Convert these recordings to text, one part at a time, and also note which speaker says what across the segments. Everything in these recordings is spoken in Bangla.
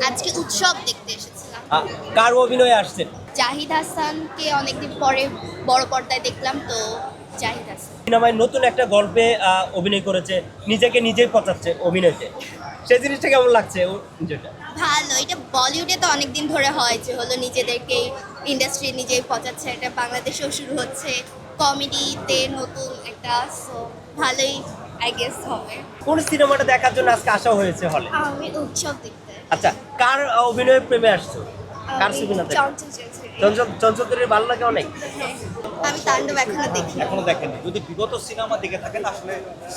Speaker 1: আজকে উৎসব দেখতে এসেছিলাম।
Speaker 2: কার অভিনয়ে আসছেন?
Speaker 1: জাহিদ হাসানকে অনেকদিন পরে বড় পর্দায় দেখলাম, তো জাহিদ হাসান।
Speaker 2: সিনেমায় নতুন একটা গল্পে অভিনয় করেছে, নিজেকে নিজেই পচাচ্ছে অভিনয়তে, সেই জিনিসটা কেমন লাগছে যেটা?
Speaker 1: ভালো, এটা বলিউডে তো অনেকদিন ধরে হয় যে হলো নিজেদেরকে ইন্ডাস্ট্রি নিজেই পচাচ্ছে, এটা বাংলাদেশেও শুরু হচ্ছে কমেডিতে নতুন একটা, সো ভালোই আই গেস হবে।
Speaker 2: কোন সিনেমাটা দেখার জন্য আজকে আসা হয়েছে হলে?
Speaker 1: আমি উৎসব দেখতে।
Speaker 2: আচ্ছা, কার অভিনয়ে প্রেমে আসছো? কার
Speaker 1: আমি
Speaker 2: ছবি না দেখো?
Speaker 1: চঞ্চল চৌধুরী।
Speaker 2: চঞ্চলের ভালো লাগে অনেক।
Speaker 1: হ্যাঁ, আমি তাণ্ডব এখনো দেখি।
Speaker 3: এখনো দেখেনি। যদি বিগত সিনেমা দেখে থাকেন, আসলে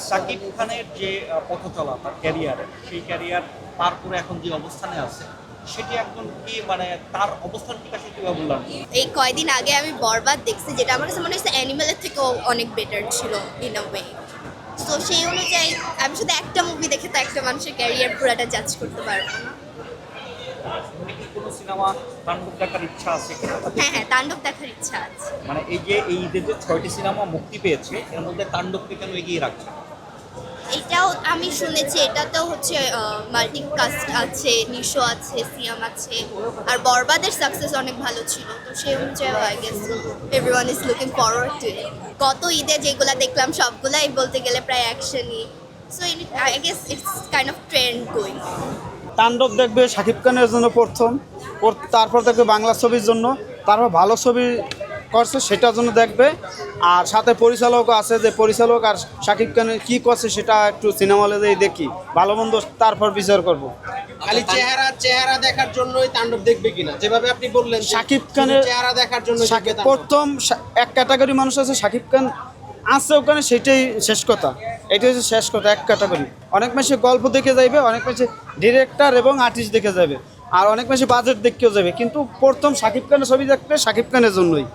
Speaker 3: শাকিব খানের যে পথ চলা তার ক্যারিয়ারের, সেই ক্যারিয়ার পার করে এখন যে অবস্থানে আছে, সেটি একজন কি মানে তার অবস্থান ঠিক আছে কিভাবে বললাম?
Speaker 1: এই কয়দিন আগে আমি বরবাদ দেখছি, যেটা আমার কাছে মনে হচ্ছে অ্যানিমেলের থেকেও অনেক বেটার ছিল ইন আ ওয়ে। তো সেই অনুযায়ী আমি শুধু একটা মুভি দেখে তো একটা মানুষের ক্যারিয়ার পুরাটা জাজ করতে পারবো না।
Speaker 3: কোনো সিনেমা তাণ্ডব দেখার ইচ্ছা আছে কিনা?
Speaker 1: হ্যাঁ হ্যাঁ, তাণ্ডব দেখার ইচ্ছা আছে।
Speaker 3: মানে এই যে এই ঈদের যে 6টি সিনেমা মুক্তি পেয়েছে, এর মধ্যে তাণ্ডবকে কেন এগিয়ে রাখছে?
Speaker 1: এটাও আমি শুনেছি, এটাতেও হচ্ছে মাল্টি কাস্ট আছে, নিশো আছে, সিয়াম আছে, আর বরবাদের সাকসেস অনেক ভালো ছিল, তো সেই অনুযায়ী I guess everyone is looking forward to it. গত ঈদে যেগুলো দেখলাম সবগুলাই বলতে গেলে প্রায় অ্যাকশনই, so I guess it's kind of trend going.
Speaker 4: Taandob দেখবে শাকিব খানের জন্য প্রথম, তারপর দেখবে বাংলা ছবির জন্য, তারপর ভালো ছবি করছে সেটার জন্য দেখবে। আর সাথে পরিচালকও আছে, যে পরিচালক আর শাকিব খানের কী করছে সেটা একটু সিনেমা হলে দেখি, ভালো মন্দ তারপর বিচার করব।
Speaker 5: খালি চেহারা দেখার জন্যই তাণ্ডব দেখবে কিনা, যেভাবে আপনি বললেন
Speaker 4: শাকিব খানের
Speaker 5: চেহারা দেখার জন্য
Speaker 4: প্রথম এক ক্যাটাগরি মানুষ আছে, শাকিব খান আছে ওখানে, সেটাই শেষ কথা, এটাই হচ্ছে শেষ কথা। এক ক্যাটাগরি অনেক বেশি গল্প দেখে যাবে, অনেক বেশি ডিরেক্টর এবং আর্টিস্ট দেখে যাবে, আর অনেক বেশি বাজেট দেখেও যাবে, কিন্তু প্রথম শাকিব খানের ছবি দেখবে শাকিব খানের জন্যই।